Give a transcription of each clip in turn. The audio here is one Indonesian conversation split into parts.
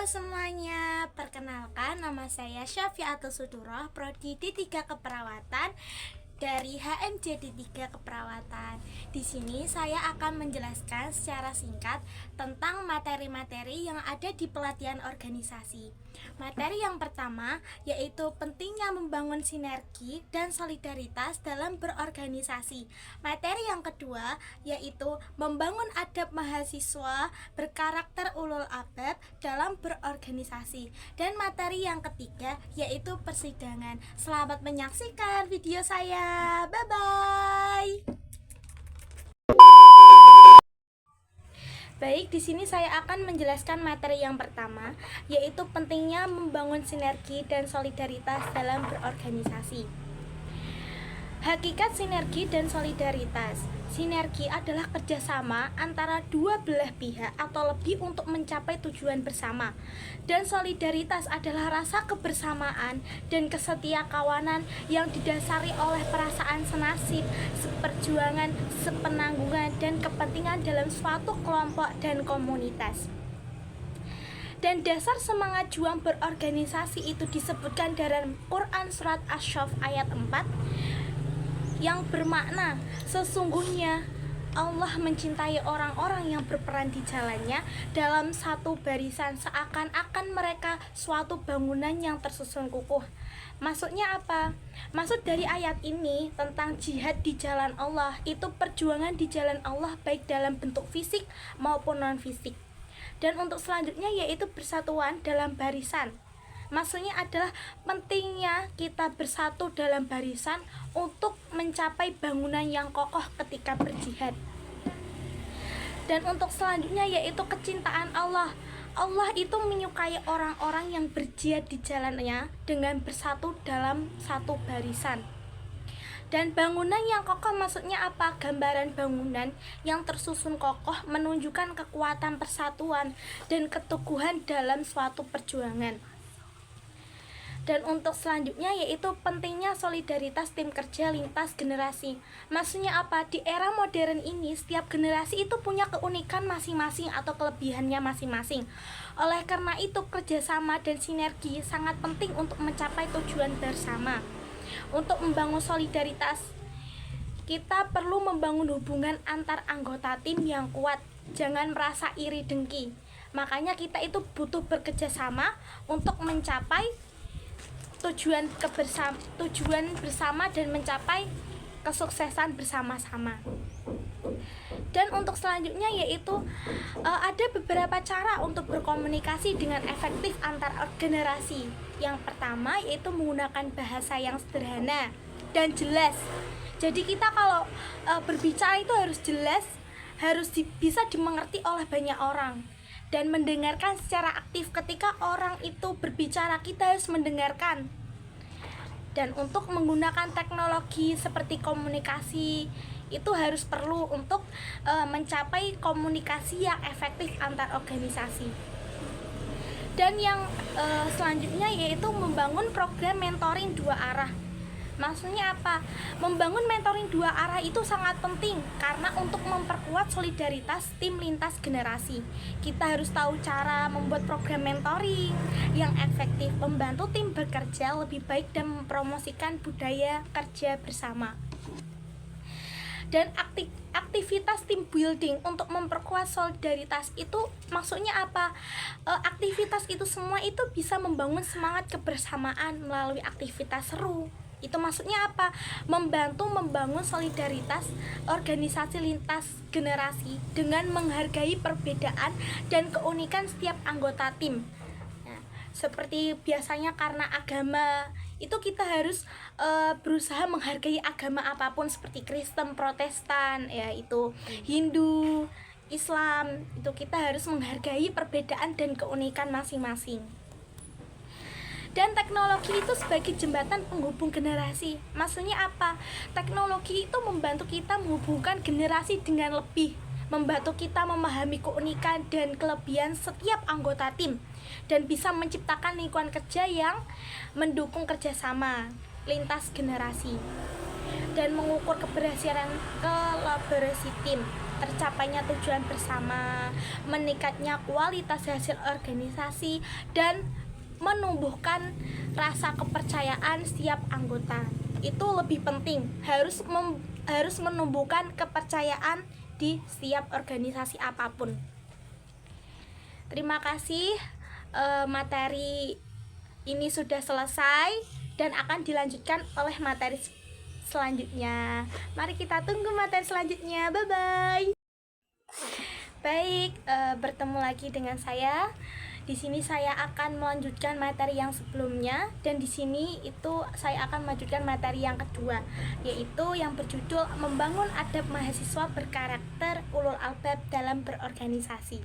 Halo semuanya, perkenalkan nama saya Syafiatul Suduroh, Prodi D3 Keperawatan dari HMJ D3 Keperawatan. Di sini saya akan menjelaskan secara singkat tentang materi-materi yang ada di pelatihan organisasi. Materi yang pertama yaitu pentingnya membangun sinergi dan solidaritas dalam berorganisasi. Materi yang kedua yaitu membangun adab mahasiswa berkarakter ulul albab dalam berorganisasi. Dan materi yang ketiga yaitu persidangan. Selamat menyaksikan video saya. Bye bye. Baik, di sini saya akan menjelaskan materi yang pertama, yaitu pentingnya membangun sinergi dan solidaritas dalam berorganisasi. Hakikat sinergi dan solidaritas. Sinergi adalah kerjasama antara dua belah pihak atau lebih untuk mencapai tujuan bersama. Dan solidaritas adalah rasa kebersamaan dan kesetiakawanan yang didasari oleh perasaan senasib, seperjuangan, sepenanggungan, dan kepentingan dalam suatu kelompok dan komunitas. Dan dasar semangat juang berorganisasi itu disebutkan dalam Quran Surat Asy-Syaff ayat 4 yang bermakna sesungguhnya Allah mencintai orang-orang yang berperan di jalannya dalam satu barisan seakan-akan mereka suatu bangunan yang tersusun kukuh. Maksudnya apa? Maksud dari ayat ini tentang jihad di jalan Allah itu perjuangan di jalan Allah baik dalam bentuk fisik maupun non-fisik. Dan untuk selanjutnya yaitu bersatuan dalam barisan. Maksudnya adalah pentingnya kita bersatu dalam barisan untuk mencapai bangunan yang kokoh ketika berjihad. Dan untuk selanjutnya yaitu kecintaan Allah. Allah itu menyukai orang-orang yang berjihad di jalannya dengan bersatu dalam satu barisan. Dan bangunan yang kokoh maksudnya apa? Gambaran bangunan yang tersusun kokoh menunjukkan kekuatan persatuan dan keteguhan dalam suatu perjuangan. Dan untuk selanjutnya yaitu pentingnya solidaritas tim kerja lintas generasi. Maksudnya apa? Di era modern ini setiap generasi itu punya keunikan masing-masing atau kelebihannya masing-masing. Oleh karena itu kerjasama dan sinergi sangat penting untuk mencapai tujuan bersama. Untuk membangun solidaritas, kita perlu membangun hubungan antar anggota tim yang kuat. Jangan merasa iri dengki. Makanya kita itu butuh bekerjasama untuk mencapai tujuan bersama dan mencapai kesuksesan bersama-sama. Dan untuk selanjutnya yaitu ada beberapa cara untuk berkomunikasi dengan efektif antar generasi. Yang pertama yaitu menggunakan bahasa yang sederhana dan jelas. Jadi kita kalau berbicara itu harus jelas, harus bisa dimengerti oleh banyak orang. Dan mendengarkan secara aktif. Ketika orang itu berbicara, kita harus mendengarkan. Dan untuk menggunakan teknologi seperti komunikasi itu harus perlu untuk mencapai komunikasi yang efektif antar organisasi. Dan yang selanjutnya yaitu membangun program mentoring dua arah. Maksudnya apa? Membangun mentoring dua arah itu sangat penting karena untuk memperkuat solidaritas tim lintas generasi. Kita harus tahu cara membuat program mentoring yang efektif, membantu tim bekerja lebih baik dan mempromosikan budaya kerja bersama. Dan aktivitas team building untuk memperkuat solidaritas itu maksudnya apa? Aktivitas itu semua itu bisa membangun semangat kebersamaan melalui aktivitas seru. Itu maksudnya apa? Membantu membangun solidaritas organisasi lintas generasi dengan menghargai perbedaan dan keunikan setiap anggota tim. Nah, seperti biasanya karena agama itu kita harus berusaha menghargai agama apapun seperti Kristen, Protestan, yaitu Hindu, Islam. Itu kita harus menghargai perbedaan dan keunikan masing-masing. Dan teknologi itu sebagai jembatan penghubung generasi. Maksudnya apa? Teknologi itu membantu kita menghubungkan generasi dengan lebih, membantu kita memahami keunikan dan kelebihan setiap anggota tim, dan bisa menciptakan lingkungan kerja yang mendukung kerjasama lintas generasi dan mengukur keberhasilan kolaborasi tim. tercapainya tujuan bersama, meningkatnya kualitas hasil organisasi, dan menumbuhkan rasa kepercayaan setiap anggota. Itu lebih penting, harus menumbuhkan kepercayaan di setiap organisasi apapun. Terima kasih, materi ini sudah selesai dan akan dilanjutkan oleh materi selanjutnya. Mari kita tunggu materi selanjutnya. Bye bye. Baik, bertemu lagi dengan saya. Di sini saya akan melanjutkan materi yang sebelumnya, dan di sini itu saya akan melanjutkan materi yang kedua, yaitu yang berjudul membangun adab mahasiswa berkarakter ulul albab dalam berorganisasi.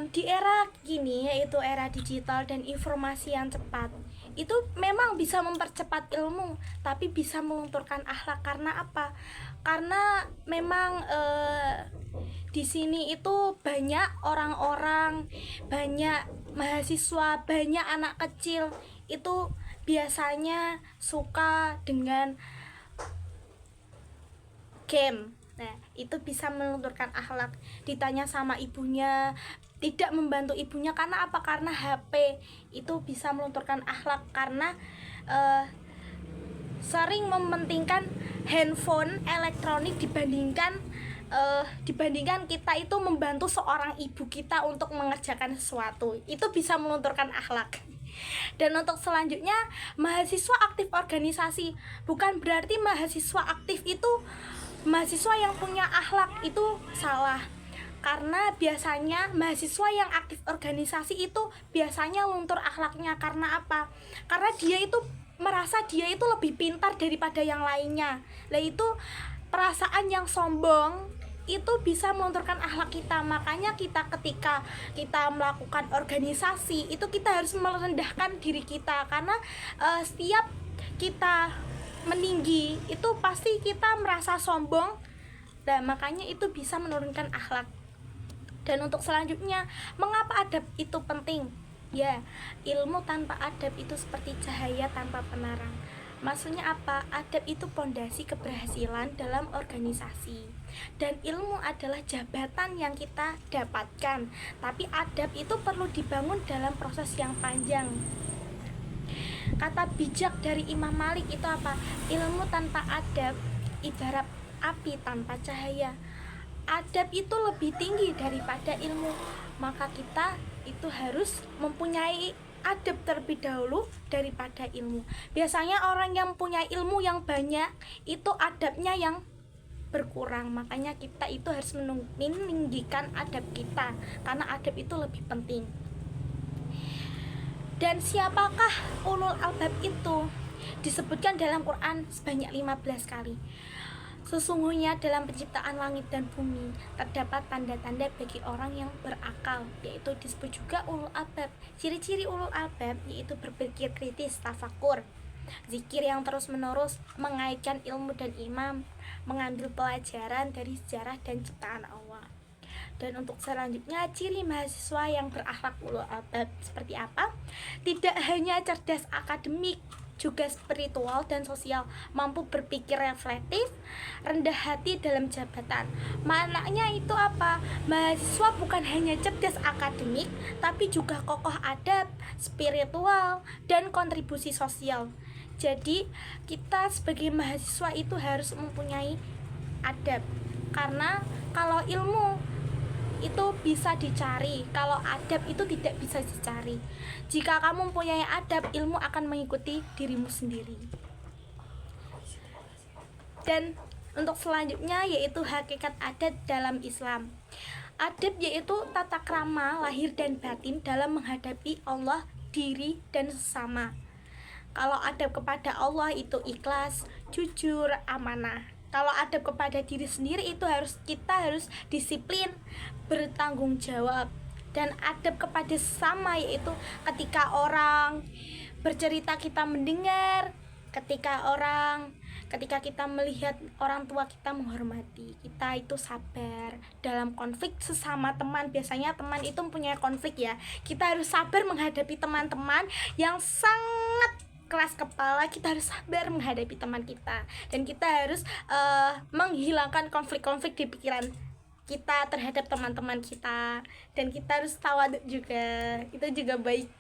Di era kini, yaitu era digital dan informasi yang cepat, itu memang bisa mempercepat ilmu, tapi bisa melunturkan akhlak. Karena apa? Karena memang di sini itu banyak orang-orang, banyak mahasiswa, banyak anak kecil itu biasanya suka dengan game. Nah, itu bisa melunturkan akhlak. Ditanya sama ibunya, tidak membantu ibunya karena apa? Karena HP. Itu bisa melunturkan akhlak karena sering mementingkan handphone elektronik dibandingkan kita itu membantu seorang ibu kita untuk mengerjakan sesuatu. Itu bisa melunturkan akhlak. Dan untuk selanjutnya, mahasiswa aktif organisasi. Bukan berarti mahasiswa aktif itu mahasiswa yang punya akhlak, itu salah. Karena biasanya mahasiswa yang aktif organisasi itu biasanya luntur akhlaknya. Karena apa? Karena dia itu merasa dia itu lebih pintar daripada yang lainnya. Lah itu perasaan yang sombong itu bisa melunturkan akhlak kita. Makanya kita ketika kita melakukan organisasi itu kita harus merendahkan diri kita. Karena setiap kita meninggi itu pasti kita merasa sombong, dan makanya itu bisa menurunkan akhlak. Dan untuk selanjutnya, mengapa adab itu penting? Ya, ilmu tanpa adab itu seperti cahaya tanpa penerang. Maksudnya apa? Adab itu pondasi keberhasilan dalam organisasi, dan ilmu adalah jabatan yang kita dapatkan. Tapi adab itu perlu dibangun dalam proses yang panjang. Kata bijak dari Imam Malik itu apa? Ilmu tanpa adab ibarat api tanpa cahaya. Adab itu lebih tinggi daripada ilmu. Maka kita itu harus mempunyai adab terlebih dahulu daripada ilmu. Biasanya orang yang punya ilmu yang banyak itu adabnya yang berkurang. Makanya kita itu harus meninggikan adab kita, karena adab itu lebih penting. Dan siapakah ulul albab itu? Disebutkan dalam Quran sebanyak 15 kali. Sesungguhnya dalam penciptaan langit dan bumi terdapat tanda-tanda bagi orang yang berakal, yaitu disebut juga ulul albab. Ciri-ciri ulul albab yaitu berpikir kritis, tafakur, zikir yang terus-menerus, mengaitkan ilmu dan iman, mengambil pelajaran dari sejarah dan ciptaan Allah. Dan untuk selanjutnya, ciri mahasiswa yang berakhlak ulul albab seperti apa? Tidak hanya cerdas akademik, juga spiritual dan sosial, mampu berpikir reflektif, rendah hati dalam jabatan. Maknanya itu apa? Mahasiswa bukan hanya cerdas akademik, tapi juga kokoh adab, spiritual, dan kontribusi sosial. Jadi kita sebagai mahasiswa itu harus mempunyai adab. Karena kalau ilmu itu bisa dicari, kalau adab itu tidak bisa dicari. Jika kamu mempunyai adab, ilmu akan mengikuti dirimu sendiri. Dan untuk selanjutnya yaitu hakikat adab dalam Islam. Adab yaitu tata krama lahir dan batin dalam menghadapi Allah, diri, dan sesama. Kalau adab kepada Allah itu ikhlas, jujur, amanah. Kalau adab kepada diri sendiri itu kita harus disiplin, bertanggung jawab. Dan adab kepada sesama yaitu ketika orang bercerita kita mendengar, ketika kita melihat orang tua kita menghormati, kita itu sabar. Dalam konflik sesama teman, biasanya teman itu mempunyai konflik ya, kita harus sabar menghadapi teman-teman yang sangat keras kepala, kita harus sabar menghadapi teman kita, dan kita harus menghilangkan konflik-konflik di pikiran kita terhadap teman-teman kita, dan kita harus tawaduk juga, itu juga baik.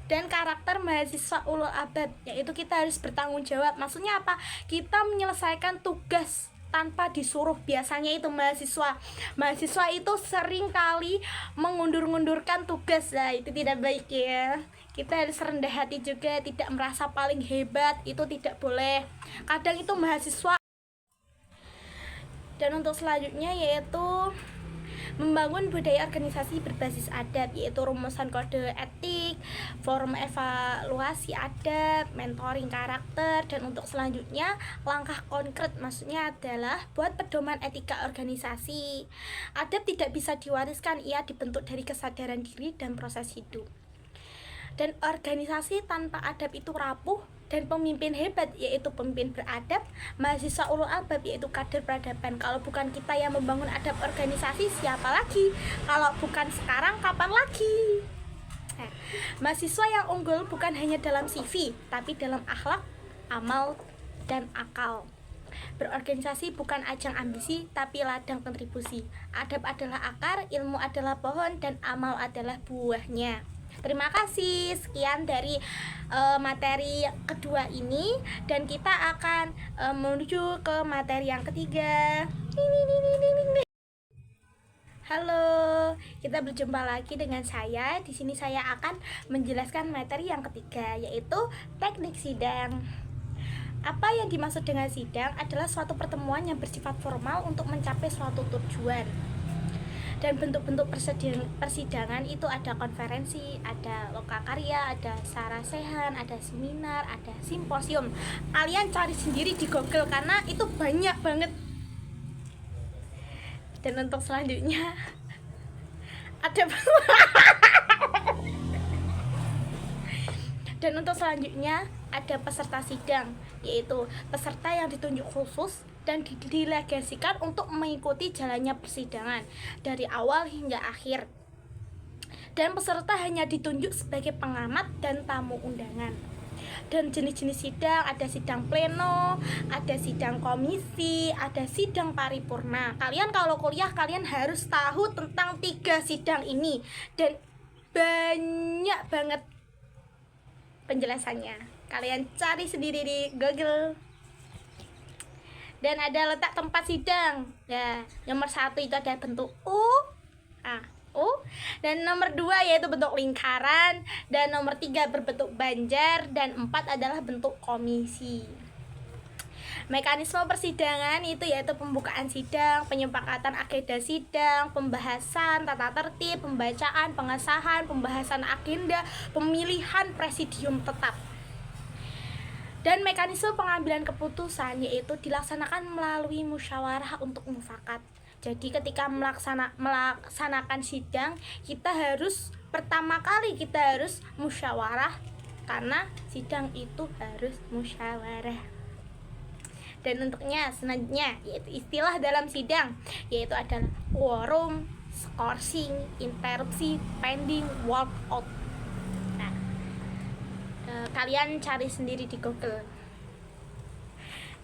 Dan karakter mahasiswa ulul albab, yaitu kita harus bertanggung jawab. Maksudnya apa? Kita menyelesaikan tugas tanpa disuruh. Biasanya itu mahasiswa itu sering kali mengundur-undurkan tugas. Nah, itu tidak baik ya. Kita harus rendah hati juga, tidak merasa paling hebat, itu tidak boleh. Kadang itu mahasiswa. Dan untuk selanjutnya yaitu membangun budaya organisasi berbasis adab, yaitu rumusan kode etik, forum evaluasi adab, mentoring karakter. Dan untuk selanjutnya langkah konkret, maksudnya adalah buat pedoman etika organisasi. Adab tidak bisa diwariskan, ia dibentuk dari kesadaran diri dan proses hidup. Dan organisasi tanpa adab itu rapuh, dan pemimpin hebat yaitu pemimpin beradab, mahasiswa ulul albab yaitu kader peradaban. Kalau bukan kita yang membangun adab organisasi, siapa lagi? Kalau bukan sekarang, kapan lagi? Mahasiswa yang unggul bukan hanya dalam CV, tapi dalam akhlak, amal, dan akal. Berorganisasi bukan ajang ambisi, tapi ladang kontribusi. Adab adalah akar, ilmu adalah pohon, dan amal adalah buahnya. Terima kasih, sekian dari materi kedua ini, dan kita akan menuju ke materi yang ketiga. Halo, kita berjumpa lagi dengan saya. Di sini saya akan menjelaskan materi yang ketiga, yaitu teknik sidang. Apa yang dimaksud dengan sidang adalah suatu pertemuan yang bersifat formal untuk mencapai suatu tujuan. Dan bentuk-bentuk persidangan itu ada konferensi, ada lokakarya, ada sarasehan, ada seminar, ada simposium. Kalian cari sendiri di Google karena itu banyak banget. Dan untuk selanjutnya ada dan untuk selanjutnya ada peserta sidang, yaitu peserta yang ditunjuk khusus dan didelegasikan untuk mengikuti jalannya persidangan dari awal hingga akhir. Dan peserta hanya ditunjuk sebagai pengamat dan tamu undangan. Dan jenis-jenis sidang, ada sidang pleno, ada sidang komisi, ada sidang paripurna. Kalian kalau kuliah, kalian harus tahu tentang 3 sidang ini, dan banyak banget penjelasannya. Kalian cari sendiri di Google. Dan ada letak tempat sidang. Ya, nomor 1 itu ada bentuk U. Dan nomor 2 yaitu bentuk lingkaran, dan nomor 3 berbentuk banjar, dan 4 adalah bentuk komisi. Mekanisme persidangan itu yaitu pembukaan sidang, penyepakatan agenda sidang, pembahasan tata tertib, pembacaan, pengesahan, pembahasan agenda, pemilihan presidium tetap. Dan mekanisme pengambilan keputusan yaitu dilaksanakan melalui musyawarah untuk mufakat. Jadi ketika melaksanakan sidang, kita harus pertama kali musyawarah, karena sidang itu harus musyawarah. Dan untuknya selanjutnya yaitu istilah dalam sidang, yaitu adalah quorum, skorsing, interupsi, pending, walkout. Kalian cari sendiri di Google.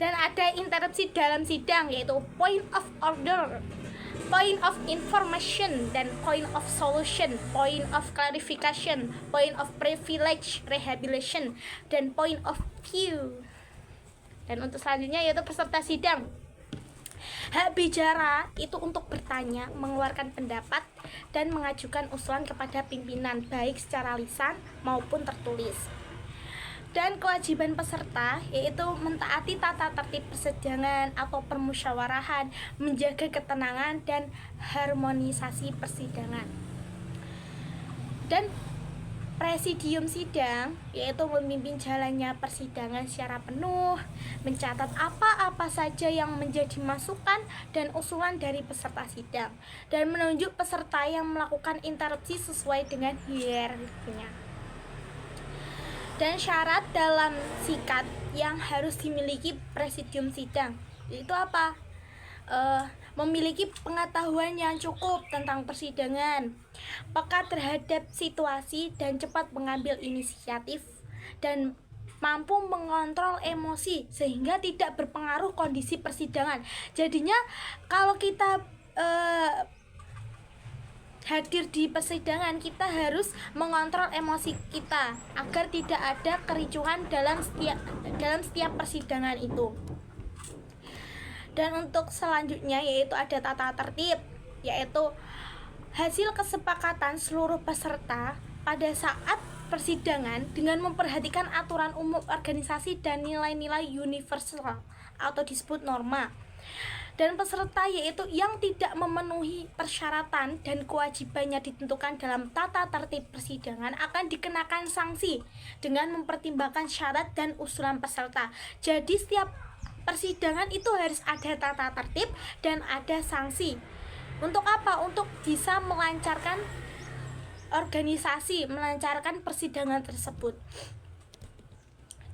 Dan ada interupsi dalam sidang, yaitu point of order, point of information, dan point of solution, point of clarification, point of privilege, rehabilitation, dan point of view. Dan untuk selanjutnya yaitu peserta sidang. Hak bicara itu untuk bertanya, mengeluarkan pendapat, dan mengajukan usulan kepada pimpinan, baik secara lisan maupun tertulis. Dan kewajiban peserta yaitu mentaati tata tertib persidangan atau permusyawarahan, menjaga ketenangan dan harmonisasi persidangan. Dan presidium sidang yaitu memimpin jalannya persidangan secara penuh, mencatat apa-apa saja yang menjadi masukan dan usulan dari peserta sidang, dan menunjuk peserta yang melakukan interupsi sesuai dengan hierarkinya. Dan syarat dalam sikat yang harus dimiliki presidium sidang itu apa? Memiliki pengetahuan yang cukup tentang persidangan, peka terhadap situasi dan cepat mengambil inisiatif, dan mampu mengontrol emosi sehingga tidak berpengaruh kondisi persidangan. Jadinya kalau kita hadir di persidangan, kita harus mengontrol emosi kita agar tidak ada kericuhan dalam setiap persidangan itu. Dan untuk selanjutnya yaitu ada tata tertib, yaitu hasil kesepakatan seluruh peserta pada saat persidangan dengan memperhatikan aturan umum organisasi dan nilai-nilai universal atau disebut norma. Dan peserta yaitu yang tidak memenuhi persyaratan dan kewajibannya ditentukan dalam tata tertib persidangan akan dikenakan sanksi dengan mempertimbangkan syarat dan usulan peserta. Jadi setiap persidangan itu harus ada tata tertib dan ada sanksi. Untuk apa? Untuk bisa melancarkan organisasi, melancarkan persidangan tersebut.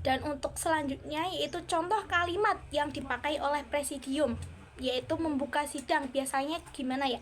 Dan untuk selanjutnya yaitu contoh kalimat yang dipakai oleh presidium, yaitu membuka sidang. Biasanya gimana ya?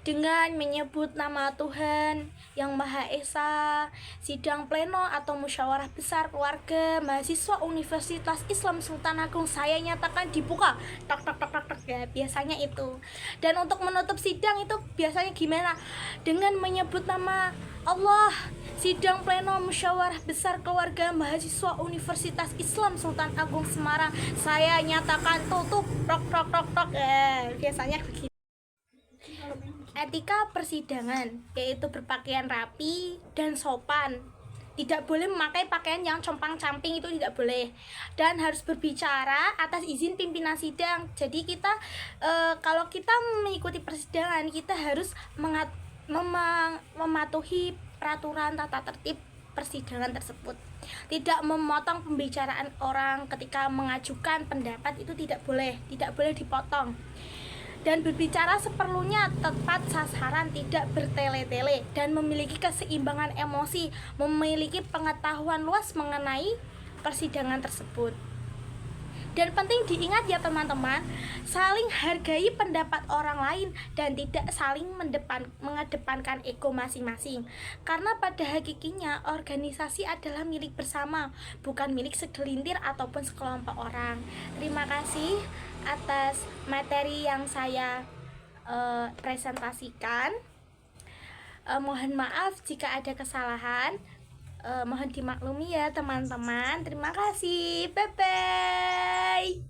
Dengan menyebut nama Tuhan yang Maha Esa, sidang pleno atau musyawarah besar keluarga mahasiswa Universitas Islam Sultan Agung saya nyatakan dibuka. Tak tak tak tak tak ya, biasanya itu. Dan untuk menutup sidang itu biasanya gimana? Dengan menyebut nama Allah, sidang pleno musyawarah besar keluarga mahasiswa Universitas Islam Sultan Agung Semarang saya nyatakan tutup. Tok tok tok tok. Biasanya begitu. Etika persidangan yaitu berpakaian rapi dan sopan. Tidak boleh memakai pakaian yang compang-camping, itu tidak boleh. Dan harus berbicara atas izin pimpinan sidang. Jadi kita kalau kita mengikuti persidangan, kita harus mematuhi peraturan tata tertib persidangan tersebut. Tidak memotong pembicaraan orang ketika mengajukan pendapat, itu tidak boleh dipotong. Dan berbicara seperlunya, tepat sasaran, tidak bertele-tele, dan memiliki keseimbangan emosi, memiliki pengetahuan luas mengenai persidangan tersebut. Dan penting diingat ya teman-teman, saling hargai pendapat orang lain dan tidak saling mengedepankan ego masing-masing. Karena pada hakikinya organisasi adalah milik bersama, bukan milik segelintir ataupun sekelompok orang. Terima kasih atas materi yang saya presentasikan. Mohon maaf jika ada kesalahan. Mohon dimaklumi ya teman-teman. Terima kasih. Bye bye.